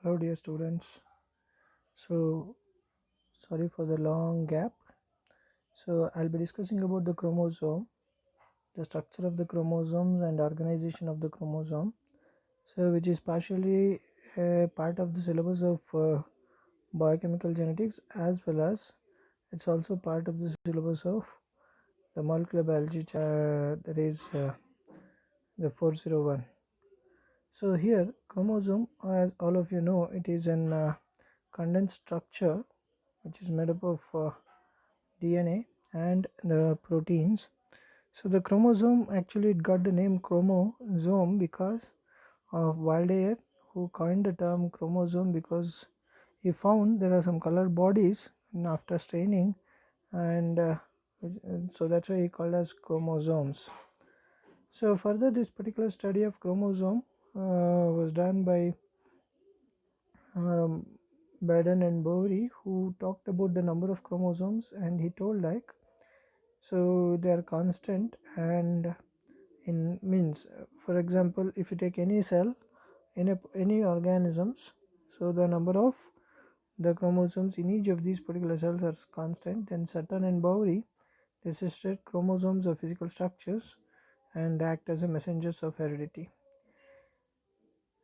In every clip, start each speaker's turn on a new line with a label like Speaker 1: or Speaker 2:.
Speaker 1: Hello, dear students. So, sorry for the long gap. So, I'll be discussing about the chromosome, the structure of the chromosomes, and organization of the chromosome. So, which is partially a part of the syllabus of biochemical genetics, as well as it's also part of the syllabus of the molecular biology, that is the 401. So, here chromosome, as all of you know, it is an condensed structure which is made up of DNA and the proteins. So the chromosome, actually it got the name chromosome because of Waldeyer, who coined the term chromosome because he found there are some colored bodies after staining, and so that's why he called as chromosomes. So further, this particular study of chromosome was done by um, Baden and Bowery, who talked about the number of chromosomes, and he told like, so they are constant, and in means, for example, if you take any cell in any organisms, so the number of the chromosomes in each of these particular cells are constant. Then Sutton and Bowery, they suggested chromosomes are physical structures and act as a messengers of heredity.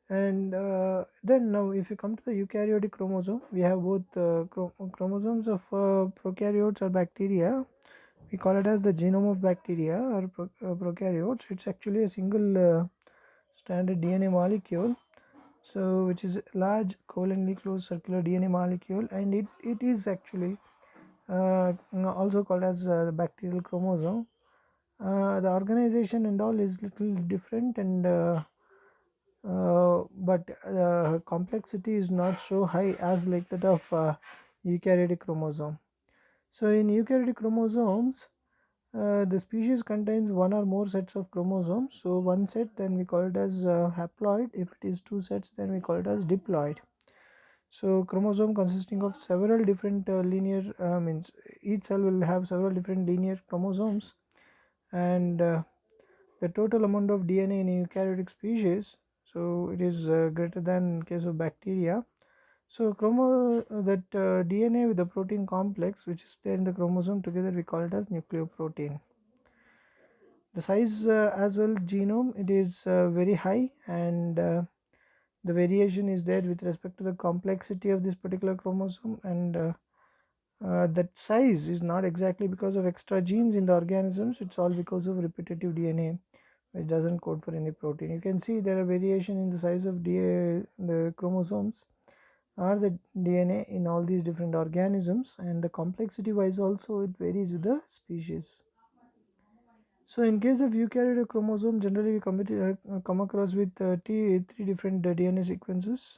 Speaker 1: And then now if you come to the eukaryotic chromosome, we have both chromosomes of prokaryotes or bacteria. We call it as the genome of bacteria or prokaryotes. It's actually a single standard DNA molecule, so which is large covalently closed circular DNA molecule, and it is actually also called as the bacterial chromosome. The organization and all is little different, and but complexity is not so high as like that of eukaryotic chromosome. So in eukaryotic chromosomes, the species contains one or more sets of chromosomes. So one set, then we call it as haploid. If it is two sets, then we call it as diploid. So chromosome consisting of several different linear means each cell will have several different linear chromosomes, and the total amount of DNA in eukaryotic species, so it is greater than in case of bacteria. So DNA with the protein complex which is there in the chromosome together, we call it as nucleoprotein. The size as well, genome, it is very high, and the variation is there with respect to the complexity of this particular chromosome, and that size is not exactly because of extra genes in the organisms, it's all because of repetitive DNA which doesn't code for any protein. You can see there are variation in the size of the chromosomes or the DNA in all these different organisms, and the complexity wise also it varies with the species. So in case of eukaryotic chromosome, generally we come across with three different DNA sequences,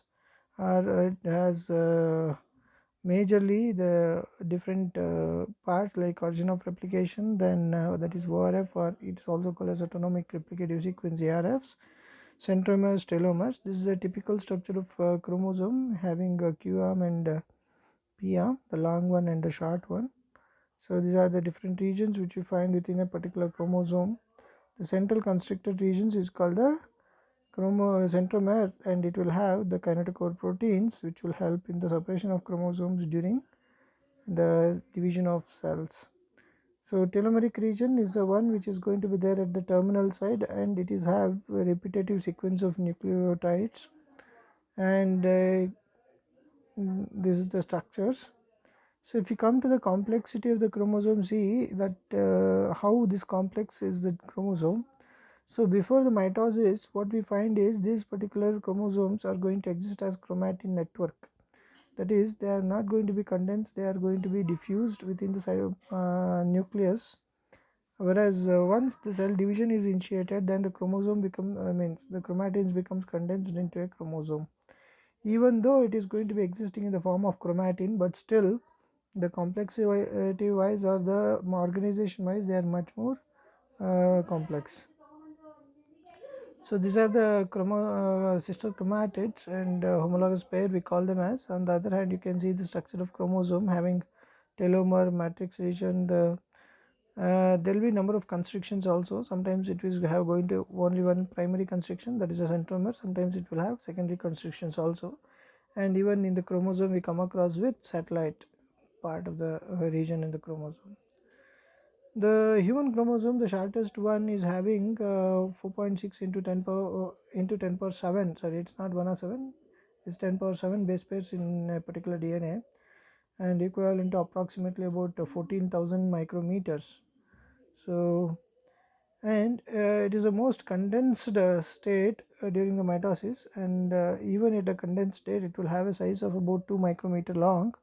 Speaker 1: or it has majorly the different parts like origin of replication, then that is ORF, or it is also called as autonomic replicative sequence, ARFs, centromeres, telomeres. This is a typical structure of chromosome, having a Q arm and P arm, the long one and the short one. So these are the different regions which we find within a particular chromosome. The central constricted regions is called the centromere, and it will have the kinetochore proteins which will help in the separation of chromosomes during the division of cells. So telomeric region is the one which is going to be there at the terminal side, and it is have a repetitive sequence of nucleotides, and this is the structures. So if you come to the complexity of the chromosome, see that how this complex is the chromosome. So before the mitosis, what we find is these particular chromosomes are going to exist as chromatin network. That is, they are not going to be condensed, they are going to be diffused within the nucleus. Whereas once the cell division is initiated, then the chromosome means the chromatins becomes condensed into a chromosome. Even though it is going to be existing in the form of chromatin, but still the complexity wise or the organization wise, they are much more complex. So these are the sister chromatids and homologous pair we call them as. On the other hand, you can see the structure of chromosome having telomere, matrix region. There will be number of constrictions also. Sometimes it will have going to only one primary constriction, that is a centromere. Sometimes it will have secondary constrictions also, and even in the chromosome we come across with satellite part of the region in the chromosome. The human chromosome, the shortest one, is having 4.6 into 10 power into 10 power 7. Sorry, it's not 1 or 7. It's 10 power 7 base pairs in a particular DNA, and equivalent to approximately about 14,000 micrometers. So, and it is the most condensed state during the mitosis, and even at a condensed state, it will have a size of about 2 micrometer long,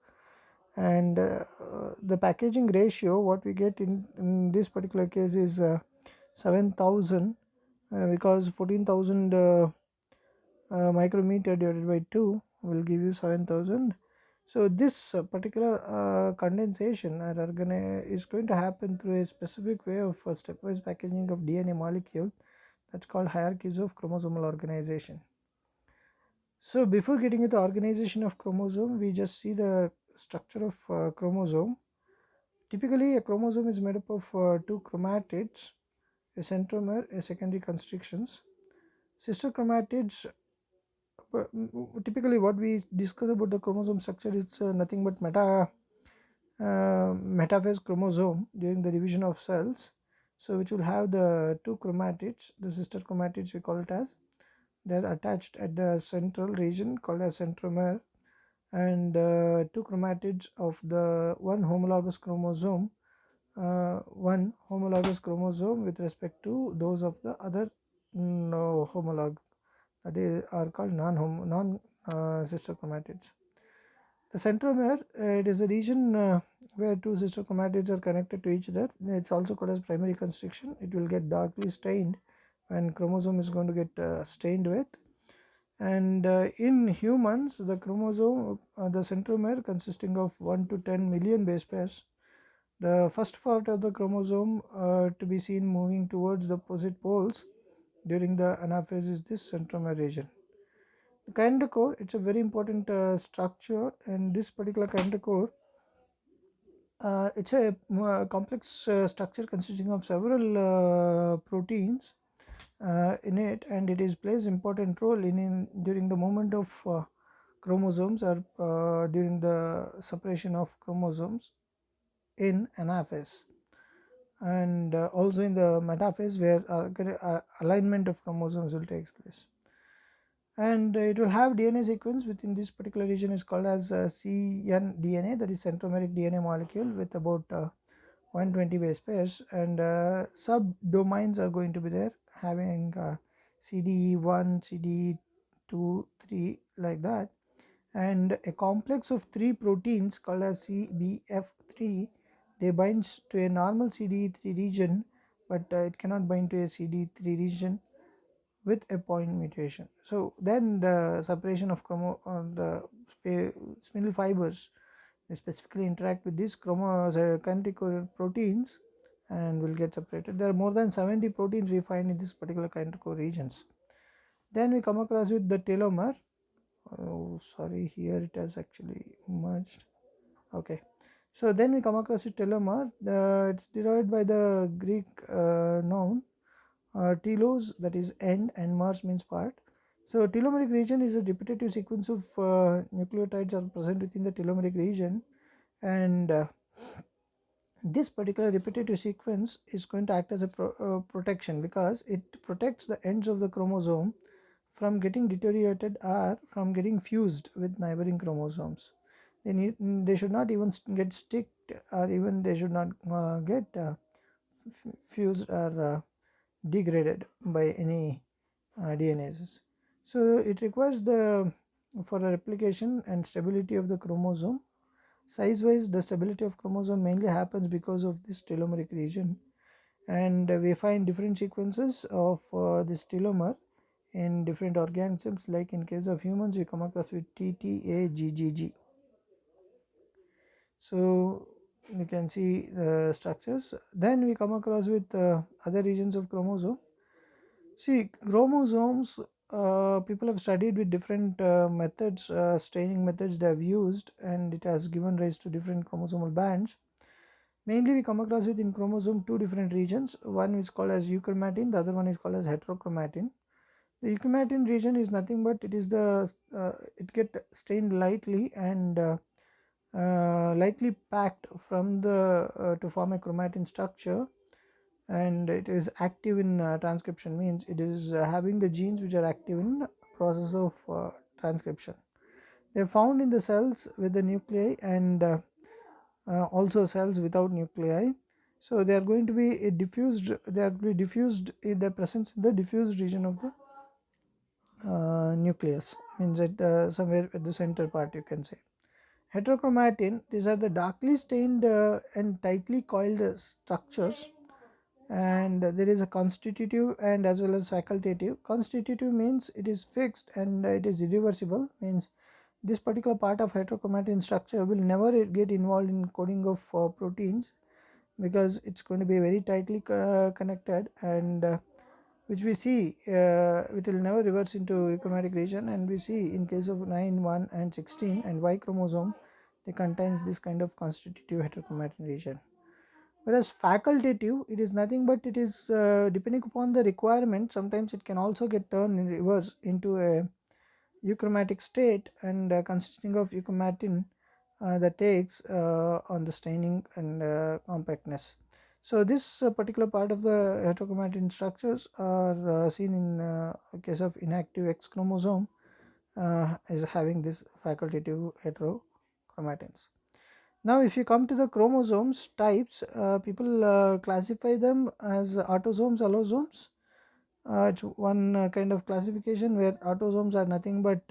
Speaker 1: and the packaging ratio what we get in this particular case is 7,000, because 14,000 micrometer divided by 2 will give you 7,000. So this particular condensation is going to happen through a specific way of stepwise packaging of DNA molecule, that's called hierarchies of chromosomal organization. So before getting into organization of chromosome, we just see the structure of chromosome. Typically, a chromosome is made up of two chromatids, a centromere, a secondary constrictions. Sister chromatids, typically what we discuss about the chromosome structure, it's nothing but metaphase chromosome during the division of cells. So which will have the two chromatids, the sister chromatids we call it as, they're attached at the central region called as centromere, and two chromatids of the one homologous chromosome, one homologous chromosome with respect to those of the other no homolog, that are called non sister chromatids. The centromere, it is a region where two sister chromatids are connected to each other. It's also called as primary constriction. It will get darkly stained when chromosome is going to get stained with. And in humans, the chromosome, the centromere consisting of 1 to 10 million base pairs. The first part of the chromosome to be seen moving towards the opposite poles during the anaphase is this centromere region. The kinetochore, it's a very important structure, and this particular kinetochore, it's a complex structure consisting of several proteins in it, and it is plays important role in during the movement of chromosomes, or during the separation of chromosomes in anaphase, and also in the metaphase where alignment of chromosomes will take place. And it will have DNA sequence within this particular region is called as cnDNA, that is centromeric DNA molecule with about 120 base pairs, and subdomains are going to be there having CDE1, CDE2, 3 like that, and a complex of 3 proteins called as CBF3, they binds to a normal CDE3 region, but it cannot bind to a CD3 region with a point mutation. So then the separation of the spindle fibers, they specifically interact with these kinetic proteins and will get separated. There are more than 70 proteins we find in this particular kinetic regions. Then we come across with the telomere. Oh, sorry, here it has actually merged. Okay, so then we come across with telomere. It's derived by the Greek noun telos, that is end, and mers means part. So telomeric region is a repetitive sequence of nucleotides are present within the telomeric region, and this particular repetitive sequence is going to act as a protection, because it protects the ends of the chromosome from getting deteriorated or from getting fused with neighboring chromosomes. They should not even get sticked, or even they should not get fused or degraded by any DNAs. So it requires the for a replication and stability of the chromosome. Size wise, the stability of chromosome mainly happens because of this telomeric region, and we find different sequences of this telomere in different organisms. Like in case of humans, we come across with TTAGGG. So you can see the structures. Then we come across with other regions of chromosome. See, chromosomes, people have studied with different methods, staining methods they have used, and it has given rise to different chromosomal bands. Mainly we come across with in chromosome two different regions. One is called as euchromatin, the other one is called as heterochromatin. The euchromatin region is nothing but it is the it get stained lightly and lightly packed from the to form a chromatin structure, and it is active in transcription, means it is having the genes which are active in process of transcription. They are found in the cells with the nuclei and also cells without nuclei. So they are going to be diffused, they are going to be diffused in the presence in the diffused region of the nucleus, means at somewhere at the center part you can say. Heterochromatin, these are the darkly stained and tightly coiled structures, and there is a constitutive and as well as facultative. Constitutive means it is fixed and it is irreversible, means this particular part of heterochromatin structure will never get involved in coding of proteins, because it's going to be very tightly connected, and which we see it will never reverse into euchromatic region, and we see in case of 9, 1 and 16 and Y chromosome, they contains this kind of constitutive heterochromatin region. Whereas facultative, it is nothing but it is depending upon the requirement, sometimes it can also get turned in reverse into a euchromatic state, and consisting of euchromatin that takes on the staining and compactness. So this particular part of the heterochromatin structures are seen in case of inactive X chromosome is having this facultative heterochromatins. Now if you come to the chromosomes types, people classify them as autosomes, allosomes. It's one kind of classification where autosomes are nothing but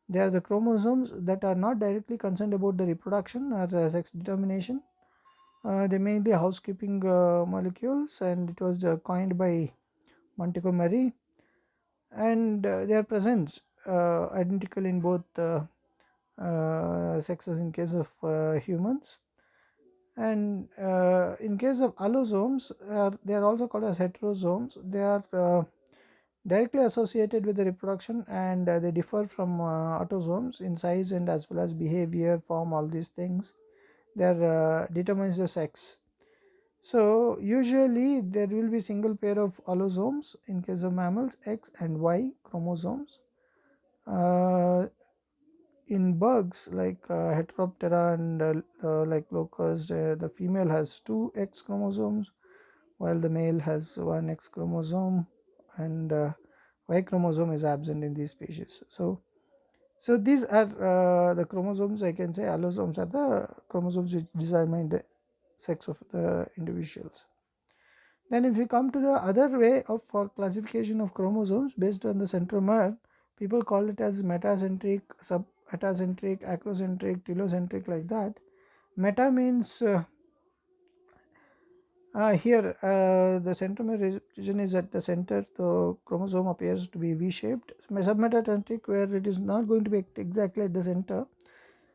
Speaker 1: they are the chromosomes that are not directly concerned about the reproduction or sex determination. They mainly housekeeping molecules, and it was coined by Montgomery, and they are present identical in both sexes in case of humans. And in case of allosomes, they are also called as heterosomes. They are directly associated with the reproduction, and they differ from autosomes in size and as well as behavior, form, all these things. They are determines the sex. So usually there will be single pair of allosomes in case of mammals, X and Y chromosomes. In bugs like Heteroptera and like locust, the female has two X chromosomes while the male has one X chromosome, and Y chromosome is absent in these species. So these are the chromosomes, I can say allosomes are the chromosomes which determine the sex of the individuals. Then if we come to the other way of classification of chromosomes based on the centromere, people call it as metacentric, submetacentric, acrocentric, telocentric, like that. Meta means here the centromere region is at the center, the chromosome appears to be V-shaped. Submetacentric, where it is not going to be exactly at the center,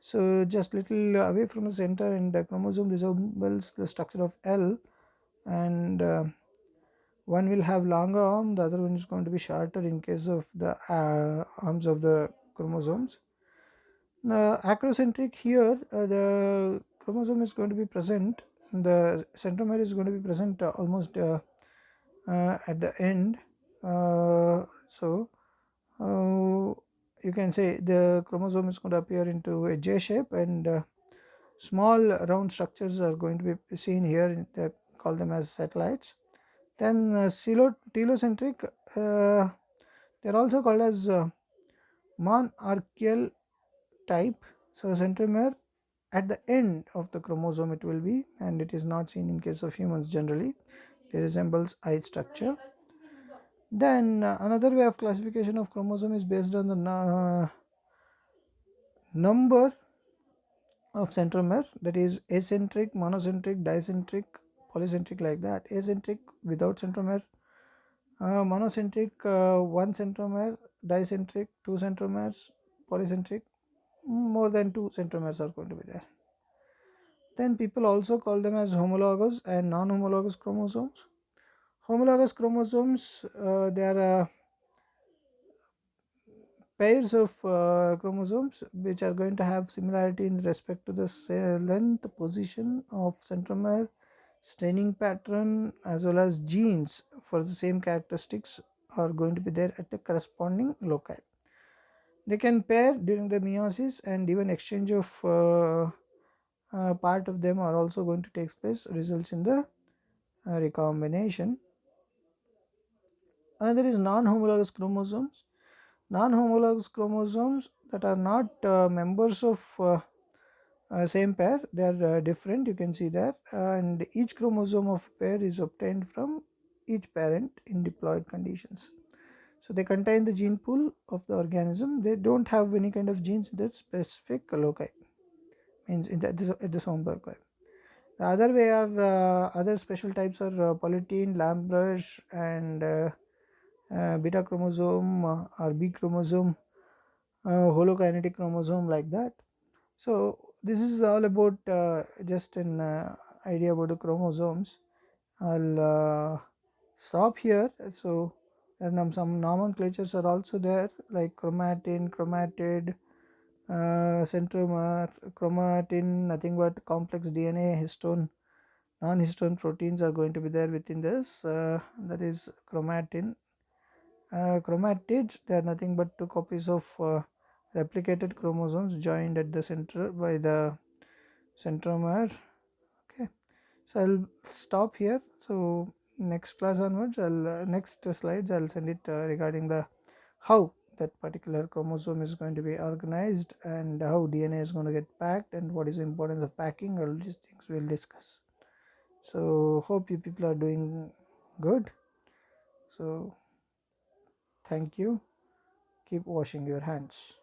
Speaker 1: so just little away from the center, and the chromosome resembles the structure of L, and one will have longer arm, the other one is going to be shorter in case of the arms of the chromosomes. Acrocentric, here the chromosome is going to be present, the centromere is going to be present almost at the end. So you can say the chromosome is going to appear into a J shape, and small round structures are going to be seen here, they call them as satellites. Then telocentric, they are also called as monarchical type. So centromere at the end of the chromosome it will be, and it is not seen in case of humans generally. They resembles eye structure. Then another way of classification of chromosome is based on the number of centromere, that is acentric, monocentric, dicentric, polycentric, like that. Acentric without centromere, monocentric one centromere, dicentric two centromeres, polycentric more than two centromeres are going to be there. Then people also call them as homologous and non-homologous chromosomes. Homologous chromosomes, they are pairs of chromosomes which are going to have similarity in respect to the length, position of centromere, staining pattern, as well as genes for the same characteristics are going to be there at the corresponding loci. They can pair during the meiosis, and even exchange of part of them are also going to take place, results in the recombination. Another is non-homologous chromosomes. Non-homologous chromosomes that are not members of same pair, they are different, you can see there, and each chromosome of a pair is obtained from each parent in diploid conditions. So they contain the gene pool of the organism. They don't have any kind of genes in that specific loci, means in the, at the sound loci. The other way are other special types are polytene, Lambrush, and beta chromosome or B chromosome, holokinetic chromosome, like that. So this is all about just an idea about the chromosomes. I'll stop here. So some nomenclatures are also there, like chromatin, chromatid, centromer. Chromatin, nothing but complex DNA, histone, non-histone proteins are going to be there within this, that is chromatin. Chromatids, they are nothing but two copies of replicated chromosomes joined at the center by the centromere. Okay, so I'll stop here. So next class onwards, I'll next slides I'll send it regarding the how that particular chromosome is going to be organized, and how DNA is going to get packed, and what is the importance of packing. All these things we'll discuss. So hope you people are doing good. So thank you. Keep washing your hands.